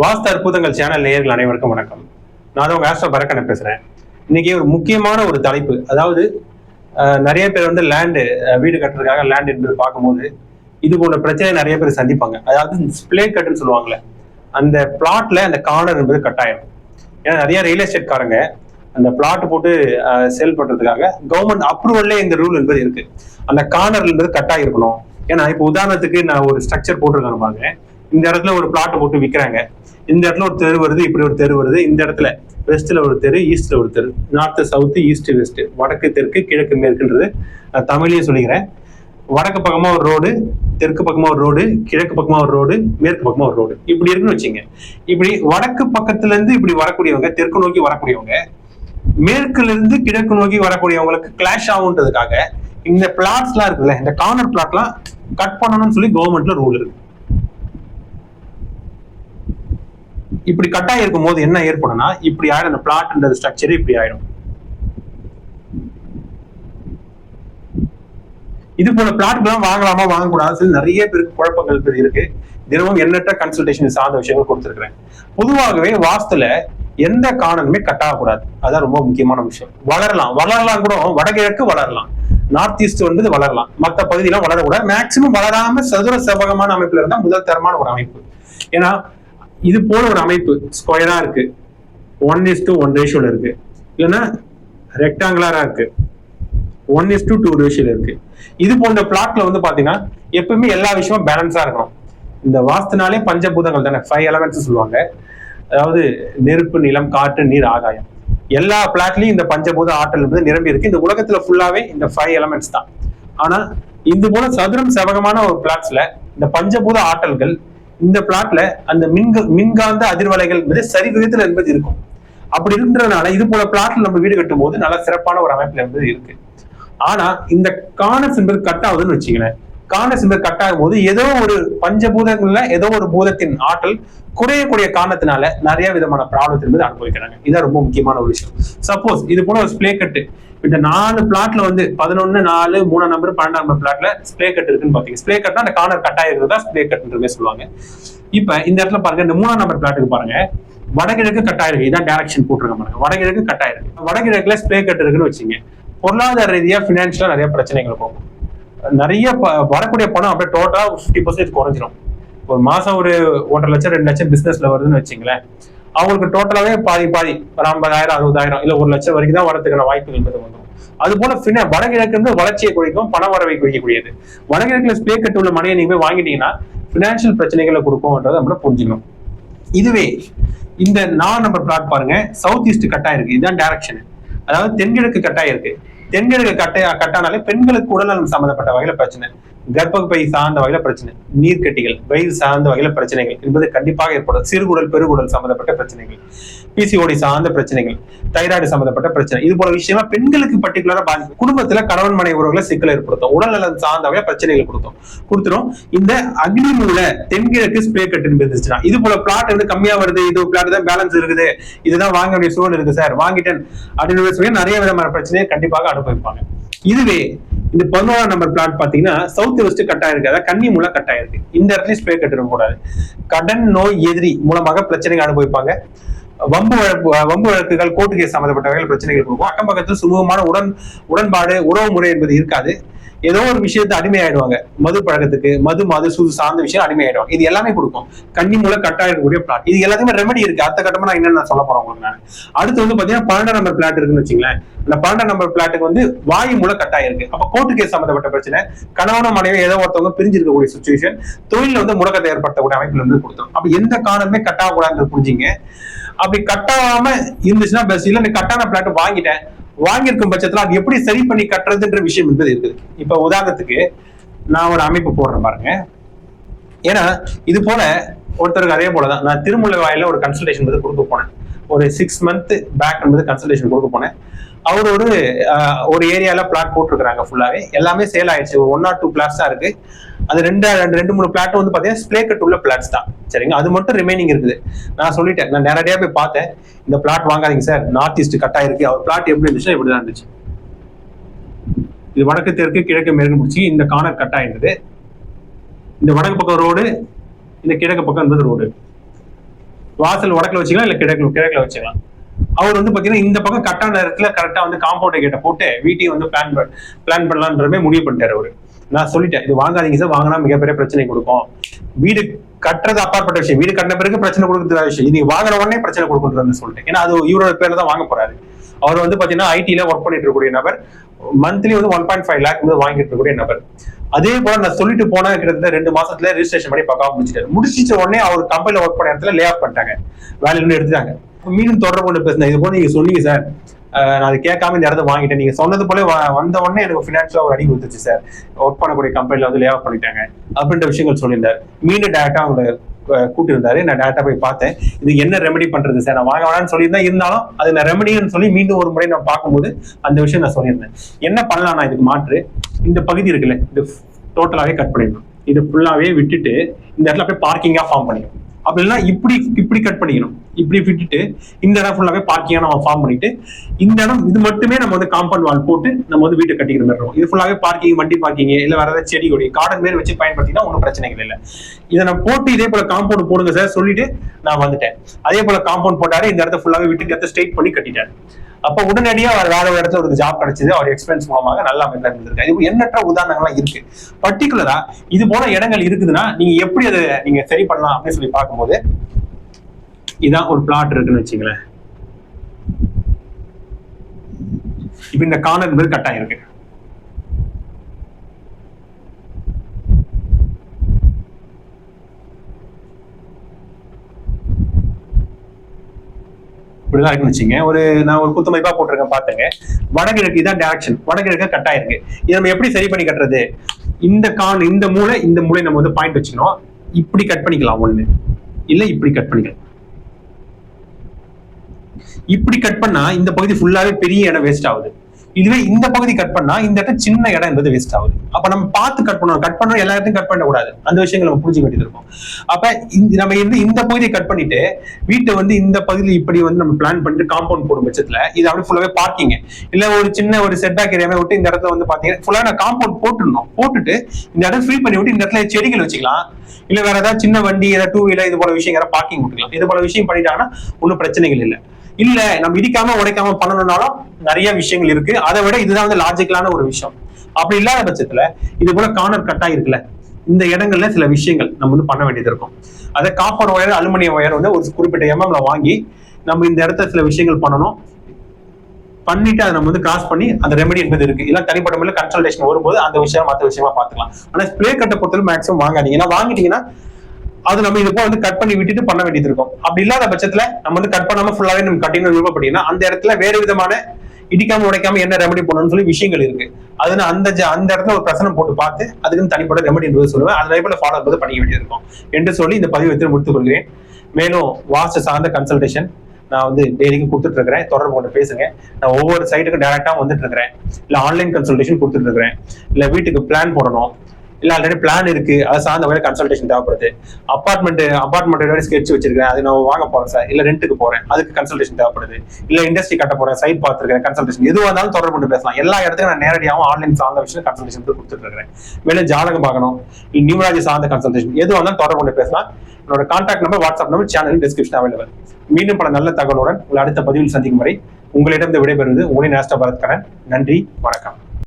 வாஸ்து அற்புதங்கள் சேனல் நேயர்கள் அனைவருக்கும் வணக்கம். நான் உங்க ஆஸ்ட்ரோ பரக்கனை பேசுறேன். இன்னைக்கு ஒரு முக்கியமான ஒரு தலைப்பு, அதாவது நிறைய பேர் வந்து லேண்டு வீடு கட்டுறதுக்காக லேண்ட் என்பது பார்க்கும்போது இது போன்ற பிரச்சனை நிறைய பேர் சந்திப்பாங்க. அதாவது ஸ்பிளே கட்டுன்னு சொல்லுவாங்கல்ல, அந்த பிளாட்ல அந்த கார்னர் என்பது கட்டாயம். ஏன்னா நிறைய ரியல் எஸ்டேட் காரங்க அந்த பிளாட் போட்டு சேல் பண்றதுக்காக கவர்மெண்ட் அப்ரூவல்லே இந்த ரூல் என்பது இருக்கு. அந்த கார்னர் என்பது கட்டாயம் இருக்கணும். ஏன்னா இப்போ உதாரணத்துக்கு நான் ஒரு ஸ்ட்ரக்சர் போட்டிருக்கேன் பாருங்க. இந்த இடத்துல ஒரு பிளாட் போட்டு விற்கிறாங்க. இந்த இடத்துல ஒரு தெரு வருது, இப்படி ஒரு தெரு வருது. இந்த இடத்துல வெஸ்ட்ல ஒரு தெரு, ஈஸ்ட்ல ஒரு தெரு, நார்த் சவுத், ஈஸ்ட் வெஸ்ட், வடக்கு தெற்கு, கிழக்கு மேற்குன்றது நான் தமிழ்லயே சொல்லிக்கிறேன். வடக்கு பக்கமா ஒரு ரோடு, தெற்கு பக்கமா ஒரு ரோடு, கிழக்கு பக்கமா ஒரு ரோடு, மேற்கு பக்கமா ஒரு ரோடு, இப்படி இருக்குன்னு வச்சுங்க. இப்படி வடக்கு பக்கத்துல இருந்து இப்படி வரக்கூடியவங்க, தெற்கு நோக்கி வரக்கூடியவங்க, மேற்குல இருந்து கிழக்கு நோக்கி வரக்கூடியவங்களுக்கு கிளாஷ் ஆகுன்றதுக்காக இந்த பிளாட்ஸ் எல்லாம் இருக்குல்ல, இந்த கார்னர் பிளாட் எல்லாம் கட் பண்ணணும்னு சொல்லி கவர்மெண்ட்ல ரூல் இருக்கு. இப்படி கட்டாயம் இருக்கும் போது என்ன ஏற்படும்னா, இப்படி ஆயிடும். அந்த பிளாட்ன்ற ஸ்ட்ரக்சர் இப்படி ஆயிடும். இது போல பிளாட்லாம் வாங்கலாமா வாங்கக்கூடாது நிறைய பேருக்கு குழப்பங்கள் இருக்கு. தினமும் எண்ணற்ற கன்சல்டேஷன் சார்ந்த விஷயங்கள் கொடுத்துருக்கிறேன். பொதுவாகவே வாஸ்துல எந்த காரணமே கட்டாகக்கூடாது. அதான் ரொம்ப முக்கியமான விஷயம். வளரலாம் கூட, வடகிழக்கு வளரலாம், நார்த் ஈஸ்ட் வந்து வளரலாம், மற்ற பகுதியெல்லாம் வளரக்கூடாது. மேக்சிமம் வளராம சதுர செவ்வகமான அமைப்புல இருந்தா முதல் தரமான ஒரு அமைப்பு. ஏன்னா இது போல ஒரு அமைப்பு ஸ்கொயரா இருக்கு, 1:1 ரேஷியோல இருக்கு, இல்லைன்னா ரெக்டாங்குலரா இருக்கு, 1:2 ரேஷியோல இருக்கு. இது போன்ற பிளாட்ல வந்து பாத்தீங்கன்னா எப்பவுமே எல்லா விஷயமும் பேலன்ஸா இருக்கணும். இந்த வாஸ்துனாலே பஞ்சபூதங்கள் தானே, 5 எலமெண்ட்ஸ் சொல்லுவாங்க. அதாவது நெருப்பு, நிலம், காற்று, நீர், ஆகாயம். எல்லா பிளாட்லயும் இந்த பஞ்சபூத ஆற்றல் என்பது நிரம்பி இருக்கு. இந்த உலகத்துல ஃபுல்லாவே இந்த 5 எலமெண்ட்ஸ் தான். ஆனா இது போல சதுரம் செவகமான ஒரு பிளாட்ஸ்ல இந்த பஞ்சபூத ஆற்றல்கள் இந்த பிளாட்ல அந்த மின்காந்த அதிர்வலைகள் என்பது சரி விகிதத்துல என்பது இருக்கும். அப்படி இருக்கிறதுனால இது போல பிளாட்ல நம்ம வீடு கட்டும் போது நல்ல சிறப்பான ஒரு அமைப்புல என்பது இருக்கு. ஆனா இந்த கார்னர்ஸ் என்பது கட் ஆகுதுன்னு வச்சுக்கிறேன். கார்னர்ஸ் என்பது கட் ஆகும் போது ஏதோ ஒரு பஞ்சபூதங்கள்ல ஏதோ ஒரு பூதத்தின் ஆற்றல் குறையக்கூடிய காரணத்தினால நிறைய விதமான ப்ராப்ளம் என்பது அனுபவிக்கிறாங்க. இதான் ரொம்ப முக்கியமான ஒரு விஷயம். சப்போஸ் இது போல ஒரு ஸ்பிளே கட்டு இந்த 4 பிளாட்ல வந்து 11, 4, 3 நம்பர் 12 நம்பர் பிளாட்ல ஸ்பிளே கட் இருக்குன்னு பாத்தீங்க. ஸ்பிளே கட்னா அந்த கார்னர் கட் ஆயிருக்கிறதா ஸ்பிளே கட்ன்ற சொல்லுவாங்க. இப்ப இந்த இடத்துல பாருங்க, இந்த 3ஆம் நம்பர் பிளாட்டுக்கு பாருங்க, வடகிழக்கு கட் ஆயிருக்கு. இதான் டைரக்ஷன் போட்டிருக்க பாருங்க, வடகிழக்கு கட் ஆயிருக்கு. வடகிழக்குல ஸ்பிளே கட் இருக்குன்னு வச்சுங்க. பொருளாதார ரீதியா பினான்சியலா நிறைய பிரச்சனைகள் போகும். நிறைய வரக்கூடிய பணம் அப்படியே டோட்டலா 50% குறைஞ்சிடும். ஒரு மாசம் ஒரு 1.5 லட்சம் 2 லட்சம் பிசினஸ்ல வருதுன்னு வச்சுங்களேன், அவங்களுக்கு டோட்டலாவே பாதி ஒரு 50,000 60,000 இல்ல 1 லட்சம் வரைக்கும் தான் வரதுக்கான வாய்ப்புகள் என்பது வந்துடும். அது போல வடகிழக்கு வளர்ச்சியை குறிக்கும், பண வரவை குறிக்கக்கூடியது. வடகிழக்குல ஸ்பிளே கட் உள்ள மனையை நீங்க போய் வாங்கிட்டீங்கன்னா பினான்சியல் பிரச்சனைகளை கொடுக்கும்ன்றதை நம்ம புரிஞ்சுக்கணும். இதுவே இந்த 4 நம்பர் பிளாட் பாருங்க, சவுத் ஈஸ்ட் கட் ஆயிருக்கு. இதுதான் டைரக்ஷன். அதாவது தென்கிழக்கு கட்டாயிருக்கு. தென்கிழக்கு கட்டானாலே பெண்களுக்கு உடல்நலம் சம்பந்தப்பட்ட வகையில பிரச்சனை, கர்ப்பப்பை சார்ந்த வகையில பிரச்சனை, நீர்க்கட்டிகள், வயிறு சார்ந்த வகையில பிரச்சனைகள் என்பது கண்டிப்பாக ஏற்படும். சிறுகுடல், பெருகுடல் சம்பந்தப்பட்ட பிரச்சனைகள், பிசிஓடி சார்ந்த பிரச்சனைகள், தைராய்டு சம்பந்தப்பட்ட பிரச்சனை, இது போல விஷயமா பெண்களுக்கு பர்டிகுலரா பாதிக்கும். குடும்பத்துல கணவன் மனைவி உறவுகளை சிக்கல் ஏற்படுத்தும், உடல்நலம் சார்ந்த வகையில பிரச்சனைகள் கொடுத்துரும். இந்த அக்னி மூல தென்கிழக்கு ஸ்பிளே கட் இருந்துச்சுன்னா, இது போல பிளாட் வந்து கம்மியா வருது, இது பிளாட் தான் பேலன்ஸ் இருக்குது, இதுதான் வாங்க வேண்டிய சூழல் இருக்கு சார், வாங்கிட்டேன் அப்படின்னு சொல்லி நிறைய விதமான பிரச்சனையை கண்டிப்பாக அனுபவிப்பாங்க. இதுவே இந்த 11ஆம் நம்பர் பிளாட் பாத்தீங்கன்னா சவுத் வெஸ்ட் கட் ஆயிருக்கு, அதாவது கன்னி மூல கட் ஆயிருக்கு. இந்த இடத்துல ஸ்பிளே கட் இருக்கக்கூடாது. கடன், நோய், எதிரி மூலமாக பிரச்சனைகள் அனுபவிப்பாங்க. வம்பு வழக்குகள், கோர்ட்டு கேஸ் சம்பந்தப்பட்ட வகையில் பிரச்சனைகள் இருக்கும். அக்கம் பக்கத்தில் சுமூகமான உடன்பாடு, உறவு முறை என்பது இருக்காது. ஏதோ ஒரு விஷயத்தை அடிமையாயிடுவாங்க. மது பழக்கத்துக்கு, மது சூது சார்ந்த விஷயம் அடிமையாயிடுவாங்க. இது எல்லாமே கொடுக்கும் கன்னி மூல கட் ஆயிருக்கக்கூடிய பிளாட். இது எல்லாத்தையுமே ரெமெடி இருக்கு. அடுத்த கட்டமா நான் என்னன்னு சொல்ல போறேன் உங்களுக்கு. நான் அடுத்து வந்து பாத்தீங்கன்னா 12ஆம் நம்பர் பிளாட் இருக்குன்னு வச்சுங்களேன். அந்த 12ஆம் நம்பர் பிளாட்டுக்கு வந்து வாயு மூல கட் ஆயிருக்கு. அப்ப கோர்ட்டு கேஸ் சம்பந்தப்பட்ட பிரச்சனை, கணவன மனைவி ஏதோ ஒருத்தவங்க பிரிஞ்சிருக்கக்கூடிய சுச்சுவேஷன், தொழில வந்து முடக்கத்தை ஏற்படுத்தக்கூடிய அமைப்புல இருந்து கொடுத்தோம். அப்ப எந்த காரணமே கட் ஆகக்கூடாதுன்னு புரிஞ்சுங்க. அப்படி கட்டாம இருந்துச்சுன்னா பெஸ்ட். இல்ல நீ கட்டான பிளாட் வாங்கியிருக்கும் பட்சத்துல அது எப்படி சரி பண்ணி கட்டுறதுன்ற விஷயம் என்பது இருக்குது. இப்ப உதாரணத்துக்கு நான் ஒரு அமைப்பு போடுறேன் பாருங்க. ஏன்னா இது போல ஒருத்தருக்கு அதே போலதான் நான் திருமுல்லை வாயில ஒரு கன்சல்டேஷன் வந்து கொடுக்க போனேன். ஒரு 6 மந்த் பேக் என்பது கன்சல்டேஷன் கொடுக்க போனேன். அவர் ஒரு ஏரியால பிளாட் போட்டிருக்கிறாங்க. ஃபுல்லாவே எல்லாமே சேல் ஆயிடுச்சு. ஒரு 1 or 2 பிளாட்ஸ் தான் இருக்கு. அது 2-3 பிளாட் வந்து பாத்தீங்கன்னா ஸ்பிளே கட் உள்ள பிளாட்ஸ் தான். சரிங்க, அது மட்டும் ரிமைனிங் இருக்குது. நான் சொல்லிட்டேன், நான் நேரடியா போய் பார்த்தேன், இந்த பிளாட் வாங்காதீங்க சார், நார்த் ஈஸ்ட் கட் ஆயிருக்கு. அவர் பிளாட் எப்படி இருந்துச்சுன்னா இப்படிதான் இருந்துச்சு. இது வடக்கு தெற்கு கிழக்கு மேற்கு முடிச்சு இந்த கார்னர் கட் ஆயிருந்தது. இந்த வடக்கு பக்கம் ரோடு, இந்த கிழக்கு பக்கம் இருந்தது ரோடு. வாசல் வடக்குல வச்சுக்கலாம் இல்ல கிழக்குல வச்சுக்கலாம். அவர் வந்து பாத்தீங்கன்னா இந்த பக்கம் கரெக்டான நேரத்துல கரெக்டா வந்து காம்பவுண்ட் கேட்ட போட்டு வீட்டையும் வந்து பிளான் பண்ணலான்றமே முடிவு பண்ணிட்டாரு அவரு. நான் சொல்லிட்டேன், இது வாங்காதீங்க சார், வாங்கினா மிகப்பெரிய பிரச்சனை கொடுக்கும். வீடு கட்டுறது அப்பாற்பட்ட விஷயம், வீடு கட்டின பிறகு பிரச்சனை கொடுக்குற விஷயம், இது வாங்கின உடனே பிரச்சனை கொடுக்குறது சொல்லிட்டேன். ஏன்னா அது இவரோட பேர்ல தான் வாங்க போறாரு. அவர் வந்து பாத்தீங்கன்னா ஐடில ஒர்க் பண்ணிட்டு இருக்கக்கூடிய நபர், மந்த்லி வந்து 1.5 lakh வந்து வாங்கிட்டு இருக்கக்கூடிய நபர். அதே போல நான் சொல்லிட்டு போனா கிட்டத்தட்ட 2 மாசத்துல ரெஜிஸ்ட்ரேஷன் பண்ணி பக்காவா முடிச்சிட்ட உடனே அவர் கம்பெனில ஒர்க் பண்ண இடத்துல லே ஆஃப் பண்ணிட்டாங்க, வேலையில எடுத்துட்டாங்க. மீண்டும் தொடர்பு கொண்டு பேசினேன், இது போல நீங்க சொன்னீங்க சார், நான் அதை கேட்காம இந்த இடத்த வாங்கிட்டேன், நீங்க சொன்னது போல வந்த உடனே எனக்கு பினான்சியலா ஒரு அடி கொடுத்துச்சு சார், ஒர்க் பண்ணக்கூடிய கம்பெனில வந்து லே ஆஃப் பண்ணிட்டாங்க அப்படின்ற விஷயங்கள் சொல்லியிருந்தாரு. மீண்டும் டேரக்டா அவங்க கூட்டு இருந்தாரு. நான் டேரக்டா போய் பார்த்தேன், இது என்ன ரெமெடி பண்றது சார், நான் வாங்க வேணாம்னு சொல்லியிருந்தேன், இருந்தாலும் அது நான் ரெமெடின்னு சொல்லி மீண்டும் ஒரு முறை நான் பார்க்கும்போது அந்த விஷயம் நான் சொல்லியிருந்தேன். என்ன பண்ணலாம், நான் இதுக்கு மாற்று, இந்த பகுதி இருக்குல்ல, இது டோட்டலாவே கட் பண்ணிடணும், இது ஃபுல்லாவே விட்டுட்டு இந்த இடத்துல அப்படியே பார்க்கிங்கா ஃபார்ம் பண்ணிக்கணும். அப்படி இல்லைன்னா இப்படி கட் பண்ணிக்கணும், இப்படி விட்டுட்டு இந்த இடம் ஃபுல்லாவே பார்க்கிங்கா நம்ம ஃபார்ம் பண்ணிட்டு இந்த இடம் இது மட்டுமே நம்ம வந்து காம்பவுண்ட் வால் போட்டு நம்ம வந்து வீட்டை கட்டிக்கிற மாதிரி இருக்கும். இது ஃபுல்லாவே பார்க்கிங், வண்டி பார்க்கிங், இல்ல வேற ஏதாவது செடி கொடி கார்டன் மேல் வச்சு பயன்படுத்தினா ஒன்றும் பிரச்சனைகள் இல்லை. இதை நான் போட்டு இதே போல காம்பவுண்ட் போடுங்க சார் சொல்லிட்டு நான் வந்துட்டேன். அதே போல காம்பவுண்ட் போட்டாரு, இந்த இடத்த ஃபுல்லாவே விட்டு இடத்த ஸ்ட்ரெயிட் பண்ணி கட்டிட்டாரு. அப்ப உடனடியா அவர் வேற ஒரு இடத்துல ஒரு ஜாப் கிடைச்சது, அவர் எக்ஸ்பீரியன்ஸ் மூலமாக நல்லா இருந்திருக்கு. இது எண்ணற்ற உதாரணங்கள்லாம் இருக்கு. பர்டிகுலரா இது போல இடங்கள் இருக்குதுன்னா நீங்க எப்படி அதை நீங்க சரி பண்ணலாம் அப்படின்னு சொல்லி பார்க்கும்போது, இதான் ஒரு பிளாட் இருக்குன்னு வச்சுங்களேன். இப்ப இந்த கார்னர் என்பது கட்டாயம் இருக்கு. இப்படிதான் இருக்குன்னு வச்சுங்க. நான் ஒரு குத்துமைப்பா போட்டிருக்கேன் பாத்துங்க. வடகிழக்கு இதான் டைரக்ஷன், வடகிழக்கு கட்டாயம் இருக்கு. இதை நம்ம எப்படி சரி பண்ணி கட்டுறது, இந்த மூளை நம்ம வந்து பாயிண்ட் வச்சுக்கணும். இப்படி கட் பண்ணிக்கலாம் ஒண்ணு, இல்ல இப்படி கட் பண்ணிக்கலாம். இப்படி கட் பண்ணா இந்த பகுதி ஃபுல்லாவே பெரிய இடம் வேஸ்ட் ஆகுது. இதுவே இந்த பகுதி கட் பண்ணா இந்த இடத்துல சின்ன இடம் என்பது வேஸ்ட் ஆகுது. அப்ப நம்ம பார்த்து கட் பண்ணணும் எல்லா இடத்தையும் கட் பண்ண கூடாது. அந்த விஷயங்கள் நம்ம புரிஞ்சுக்க வேண்டியது இருக்கும். அப்ப நம்ம இந்த பகுதியை கட் பண்ணிட்டு வீட்டை வந்து இந்த பகுதியில் இப்படி வந்து நம்ம பிளான் பண்ணிட்டு காம்பவுண்ட் போடும் பட்சத்துல இது அப்படி ஃபுல்லாவே பார்க்கிங் இல்ல ஒரு சின்ன ஒரு செட்பேக் ஏரியாவே விட்டு இந்த இடத்துல வந்து பாத்தீங்கன்னா ஃபுல்லா நான் காம்பவுண்ட் போட்டுட்டு இந்த இடம் ஃபில் பண்ணி விட்டு இந்த இடத்துல செடிகள் வச்சுக்கலாம். இல்ல வேற ஏதாவது சின்ன வண்டி ஏதாவது 2 வீலர் இது போல விஷயம் பார்க்கிங் விட்டுக்கலாம். இது போல விஷயம் பண்ணிட்டாங்கன்னா ஒன்னும் பிரச்சனைகள் இல்லை. இல்ல நம்ம இடிக்காம உடைக்காம பண்ணணும்னாலும் நிறைய விஷயங்கள் இருக்கு. அதை விட இதுதான் வந்து லாஜிக்கலான ஒரு விஷயம். அப்படி இல்லாத பட்சத்துல இது போல கார்னர் கட்டா இருக்குல்ல, இந்த இடங்கள்ல சில விஷயங்கள் நம்ம வந்து பண்ண வேண்டியது இருக்கும். அதை காப்பர் ஒயர், அலுமினியம் ஒயர் வந்து ஒரு குறிப்பிட்ட எம்எம்ல வாங்கி நம்ம இந்த இடத்துல சில விஷயங்கள் பண்ணணும். பண்ணிட்டு அதை நம்ம வந்து கிராஸ் பண்ணி அந்த ரெமெடி என்பது இருக்கு. இல்ல தனிப்பட்ட முறையில் கன்சல்டேஷன் வரும்போது அந்த விஷயம் மற்ற விஷயமா பாத்துக்கலாம். ஆனா ஸ்ப்ரே கட்டை பொறுத்தவரை மேக்ஸிமம் வாங்காதீங்க. ஏன்னா வாங்கிட்டீங்கன்னா அது நம்ம இது போல வந்து கட் பண்ணி விட்டுட்டு பண்ண வேண்டியது இருக்கும். அப்படி இல்லாத பட்சத்துல நம்ம வந்து கட் பண்ணாம ஃபுல்லாவே நம்ம கட்டிங் விருப்பப்பட்டீங்கன்னா அந்த இடத்துல வேறு விதமான இடிக்காம உடைக்காம என்ன ரெமெடி பண்ணணும்னு சொல்லி விஷயங்கள் இருக்கு. அதுன்னு அந்த இடத்துல ஒரு பிரச்சனை போட்டு பார்த்து அதுக்குன்னு தனிப்பட்ட ரெமெடி என்பது சொல்லுவேன். அதே போல ஃபாலோ என்பது பண்ண வேண்டியது இருக்கும் என்று சொல்லி இந்த பதிவு எடுத்து முடித்துக் கொள்கிறேன். மேலும் வாஸ்து சார்ந்த கன்சல்டேஷன் நான் வந்து டெய்லிக்கும் கொடுத்துட்டு இருக்கிறேன். தொடர்பு கொண்டு பேசுங்க. நான் ஒவ்வொரு சைட்டுக்கும் டைரக்டா வந்துட்டு இருக்கிறேன். இல்ல ஆன்லைன் கன்சல்டேஷன் கொடுத்துட்டு இருக்கிறேன். இல்ல வீட்டுக்கு பிளான் போடணும், இல்ல ஆல்ரெடி பிளான் இருக்கு, அதை சார்ந்த வகையில் கன்சல்டேஷன் தேவைப்படுது. அபார்ட்மெண்ட் ஸ்கெட்ச் வச்சிருக்கேன், அது நான் வாங்க போறேன் சார், இல்ல ரெண்டுக்கு போறேன், அதுக்கு கன்சல்டேஷன் தேவைப்படுது. இல்ல இண்டஸ்ட்ரி கட்ட போறேன், சைட் பார்த்துருக்கேன், கன்சல்டேஷன் எதுவாக இருந்தாலும் தொடர்பு கொண்டு பேசலாம். எல்லா இடத்துக்கும் நான் நேரடியாகவும் ஆன்லைன் சார்ந்த விஷயம் கன்சல்டேஷன் கொடுத்துட்டு இருக்கிறேன். மேலும் ஜாதகம் பார்க்கணும், நியூமராலஜி சார்ந்த கன்சல்டேஷன் எதுவாக இருந்தாலும் தொடர்பு கொண்டு பேசலாம். என்னோட contact number, WhatsApp number channel description available. மீண்டும் பல நல்ல தகவலுடன் உங்கள் அடுத்த பதிவில் சந்திக்கும் வரை உங்களிடம் விடைபெறுவது உங்களின் ஆஸ்ட்ரோ பரத் கண்ணன். நன்றி, வணக்கம்.